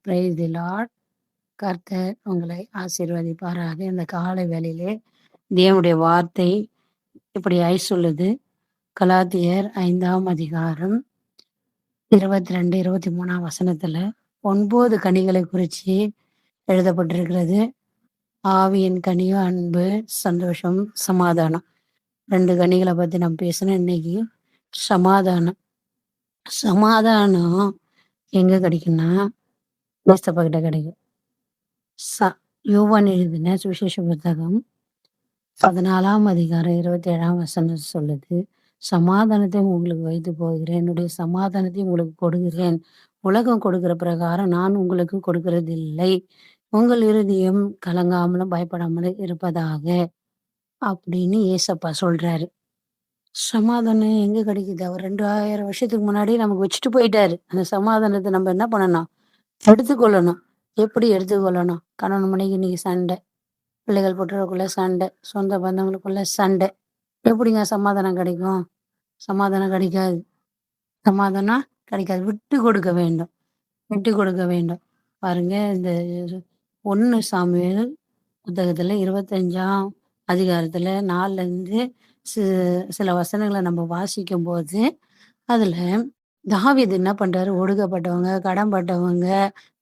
Praise the Lord. கர்த்தர் உங்களை ஆசீர்வதிப்பாராக. இந்த காலை வேளையிலே தேவனுடைய வார்த்தை இப்படியாய் சொல்லுது. கலாத்தியர் 5ஆம் அதிகாரம் 22, 23ஆம் வசனத்துல 9 கனிகளை குறிச்சு எழுதப்பட்டிருக்கிறது. ஆவியின் கனியோ அன்பு, சந்தோஷம், சமாதானம். 2 கனிகளை பத்தி நான் பேசினேன். இன்னைக்கு சமாதானம். சமாதானம் எங்க கிடைக்குன்னா ஏசப்பா கிட்ட கிடைக்கும். யோவான் எழுதின சுவிசேஷ புத்தகம் 14ஆம் அதிகாரம் 27ஆம் வசனம் சொல்லுது. சமாதானத்தை உங்களுக்கு வைத்து போகிறேன், என்னுடைய சமாதானத்தை உங்களுக்கு கொடுக்கிறேன். உலகம் கொடுக்கிற பிரகாரம் நான் உங்களுக்கு கொடுக்கறதில்லை. உங்கள் இருதயம் கலங்காமலும் பயப்படாமலும் இருப்பதாக அப்படின்னு ஏசப்பா சொல்றாரு. சமாதானம் எங்க கிடைக்குது? அவர் 2000 வருஷத்துக்கு முன்னாடி நமக்கு வச்சுட்டு போயிட்டாரு. அந்த சமாதானத்தை நம்ம என்ன பண்ணணும்? எடுத்துக்கொள்ளணும். எப்படி எடுத்துக்கொள்ளணும்? கணவன் மனைவி இன்னைக்கு சண்டை, பிள்ளைகள் பெற்றோருக்குள்ள சண்டை, சொந்த பந்தங்களுக்குள்ள சண்டை. எப்படிங்க சமாதானம் கிடைக்கும்? சமாதானம் கிடைக்காது. சமாதானம் கிடைக்காது. விட்டு கொடுக்க வேண்டும். விட்டு கொடுக்க வேண்டும். பாருங்க, இந்த 1 சாமுவேல் புத்தகத்துல 25ஆம் அதிகாரத்துல 4ல இருந்து சில வசனங்களை நம்ம வாசிக்கும் போது அதுல தாவீது என்ன பண்றாரு? ஒடுக்கப்பட்டவங்க, கடன்பட்டவங்க,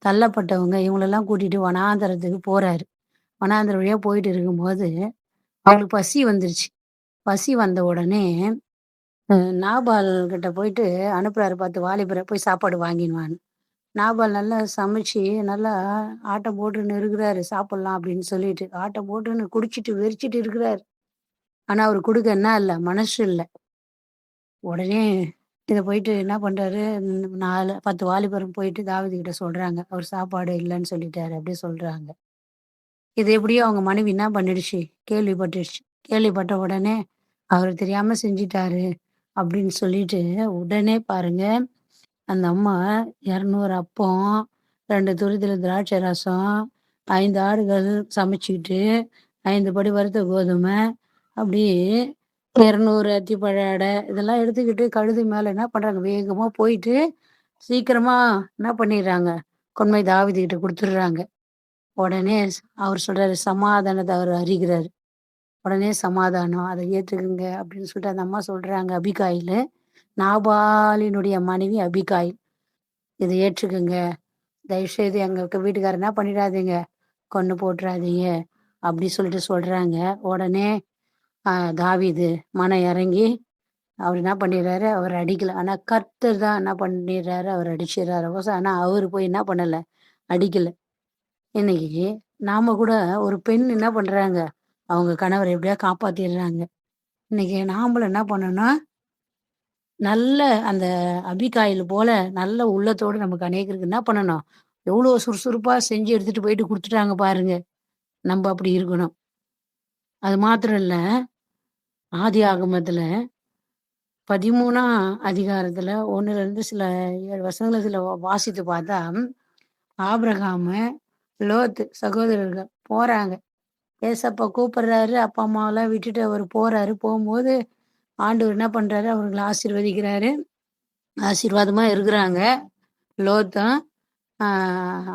தள்ளப்பட்டவங்க இவங்களெல்லாம் கூட்டிட்டு வனாந்தரத்துக்கு போறாரு. வனாந்தரம் வழியா போயிட்டு இருக்கும்போது அவங்களுக்கு பசி வந்துருச்சு. பசி வந்த உடனே நாபால் கிட்ட போயிட்டு அனுப்புறாரு, 10 வாலிபரை போய் சாப்பாடு வாங்கினுவான்னு. நாபால் நல்லா சமைச்சு நல்லா ஆட்டம் போட்டுன்னு இருக்கிறாரு, சாப்பிடலாம் அப்படின்னு சொல்லிட்டு. ஆட்டம் போட்டுன்னு குடிச்சிட்டு வெறிச்சிட்டு இருக்கிறாரு. ஆனா அவரு கொடுக்க என்ன இல்ல, மனசு இல்ல. உடனே இதை போயிட்டு என்ன பண்றாரு, 10 வாலிபரும் போயிட்டு தாவீது கிட்ட சொல்றாங்க, அவர் சாப்பாடு இல்லைன்னு சொல்லிட்டாரு அப்படி சொல்றாங்க. இது எப்படியோ அவங்க மனைவி என்ன பண்ணிடுச்சு, கேள்விப்பட்டுடுச்சு. கேள்விப்பட்ட உடனே அவர் தெரியாம செஞ்சிட்டாரு அப்படின்னு சொல்லிட்டு உடனே பாருங்க, அந்த அம்மா 200 அப்பம், 2 துருத்தில திராட்சை ரசம், 5 ஆடுகள் சமைச்சுக்கிட்டு, 5 படி வறுத்த கோதுமை, அப்படி 200 அத்திப்பழ அடை இதெல்லாம் எடுத்துக்கிட்டு கழுதை மேல என்ன பண்றாங்க, வேகமா போயிட்டு சீக்கிரமா என்ன பண்ணிடுறாங்க, கொண்டு போய் தாவீது கிட்ட கொடுத்துடுறாங்க. உடனே அவர் சொல்றாரு, சமாதானத்தை அவர் அறிகிறாரு. உடனே சமாதானம், அதை ஏத்துக்குங்க அப்படின்னு சொல்லிட்டு அந்த அம்மா சொல்றாங்க. அபிகாயிலு, நாபாலினுடைய மனைவி அபிகாயில், இதை ஏற்றுக்குங்க, தயவுசெய்து எங்க வீட்டுக்காரர் என்ன பண்ணிடாதீங்க, கொண்டு போட்டுறாதீங்க அப்படி சொல்லிட்டு சொல்றாங்க. உடனே தாவீது மனம் இறங்கி அவர் என்ன பண்ணிடுறாரு, அவர் அடிக்கல. ஆனா கர்த்தர் தான் என்ன பண்ணிடுறாரு, அவர் அடிச்சிடறாரு. ஆனா அவரு போய் என்ன பண்ணல, அடிக்கல. இன்னைக்கு நாம கூட ஒரு பெண் என்ன பண்றாங்க, அவங்க கணவரை எப்படியா காப்பாத்திடுறாங்க. இன்னைக்கு நாமளும் என்ன பண்ணணும், நல்ல அந்த அபிகாயில் போல நல்ல உள்ளத்தோடு நமக்கு அநேகருக்கு என்ன பண்ணணும், எவ்வளவு சுறுசுறுப்பா செஞ்சு எடுத்துட்டு போயிட்டு கொடுத்துட்டாங்க பாருங்க. நம்ம அப்படி இருக்கணும். அது மாத்திரம் இல்ல, ஆதி ஆகமத்துல 13ஆம் அதிகாரத்துல 1ல இருந்து சில 7 வசனங்களை சில வாசித்து பார்த்தா, ஆபிரகாமு, லோத்து சகோதரர்கள் போறாங்க. ஏசப்பா கூப்பிடுறாரு, அப்பா அம்மாவெல்லாம் விட்டுட்டு அவர் போறாரு. போகும்போது ஆண்டவர் என்ன பண்றாரு, அவர்களை ஆசீர்வதிக்கிறாரு. ஆசீர்வாதமா இருக்கிறாங்க. லோத்தும்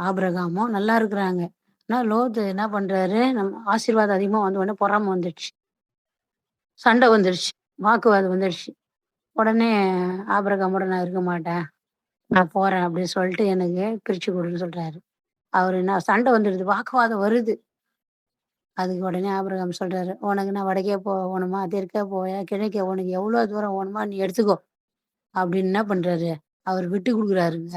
ஆபிரகாமும் நல்லா இருக்கிறாங்க. ஆனா லோத்து என்ன பண்றாரு, நம்ம ஆசீர்வாதம் அதிகமா வந்த உடனே பொறாம வந்துடுச்சு, சண்டை வந்துடுச்சு, வாக்குவாதம் வந்துடுச்சு. உடனே ஆபிரகாமோட நான் இருக்க மாட்டேன், நான் போறேன் அப்படின்னு சொல்லிட்டு எனக்கு பிரிச்சு கொடுன்னு சொல்றாரு. அவரு என்ன, சண்டை வந்துடுது, வாக்குவாதம் வருது. அதுக்கு உடனே ஆபிரகாம் சொல்றாரு, உனக்கு நான் வடக்கே போகணுமா, தெற்கே போயா, கிழக்கே, உனக்கு எவ்வளோ தூரம் வேணுமா நீ எடுத்துக்கோ அப்படின்னு என்ன பண்றாரு, அவர் விட்டு கொடுக்குறாருங்க.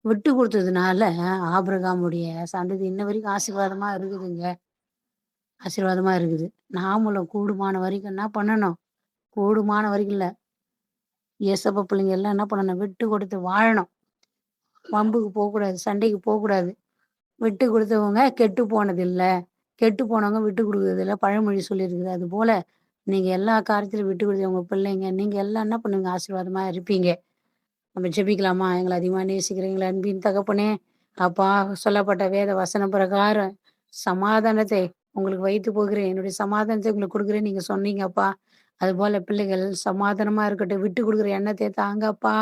விட்டு கொடுத்ததுனால ஆபிரகாமுடைய சந்ததி இன்ன வரைக்கும் ஆசீர்வாதமா இருக்குதுங்க. ஆசீர்வாதமா இருக்குது. நாமளும் கூடுமான வரைக்கும் என்ன பண்ணணும், கூடுமான வரைக்கும் இல்ல, ஏசப்பா பிள்ளைங்க எல்லாம் என்ன பண்ணணும், விட்டு கொடுத்து வாழணும். வம்புக்கு போகக்கூடாது, சண்டைக்கு போகக்கூடாது. விட்டு கொடுத்தவங்க கெட்டு போனது இல்ல, கெட்டு போனவங்க விட்டு கொடுக்கறது இல்ல, பழமொழி சொல்லியிருக்குது. அது போல நீங்க எல்லா காரியத்திலும் விட்டு கொடுத்து உங்க பிள்ளைங்க நீங்க எல்லாம் என்ன பண்ணுங்க, ஆசீர்வாதமா இருப்பீங்க. நம்ம ஜெபிக்கலாமா? எங்களை அதிகமா நேசிக்கிறீங்களா அன்பின் தகப்பனே, அப்பா, சொல்லப்பட்ட வேத வசனம் பிரகாரம் சமாதானத்தை உங்களுக்கு வைத்து போகிறேன், என்னுடைய சமாதானத்தை உங்களுக்கு கொடுக்குறேன் நீங்க சொன்னீங்கப்பா. அதுபோல பிள்ளைகள் சமாதானமா இருக்கட்டும், விட்டு கொடுக்குற எண்ணத்தை தாங்கப்பா.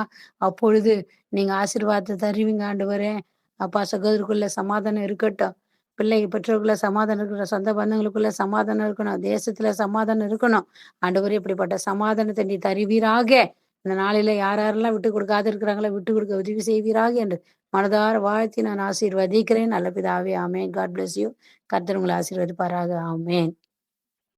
அப்பொழுது நீங்க ஆசீர்வாதத்தை தருவீங்க ஆண்டவரே. அப்பா சகோதரருக்குள்ள சமாதானம் இருக்கட்டும். பிள்ளை பெற்றோருக்குள்ள சமாதானம் இருக்கணும். சொந்த பந்தங்களுக்குள்ள சமாதானம் இருக்கணும். தேசத்துல சமாதானம் இருக்கணும். ஆண்டவரே இப்படிப்பட்ட சமாதானத்தை நீ தருவீராக. இந்த நாளில யார் யாரெல்லாம் விட்டு கொடுக்காது இருக்கிறாங்களோ விட்டு கொடுக்க உதவி செய்வீராக என்று மனதார வாழ்த்தி நான் ஆசீர்வதிக்கிறேன். நல்ல பிதாவே, ஆமென். God bless you. கர்த்தர் உங்களை ஆசீர்வதிப்பாராக. ஆமென்.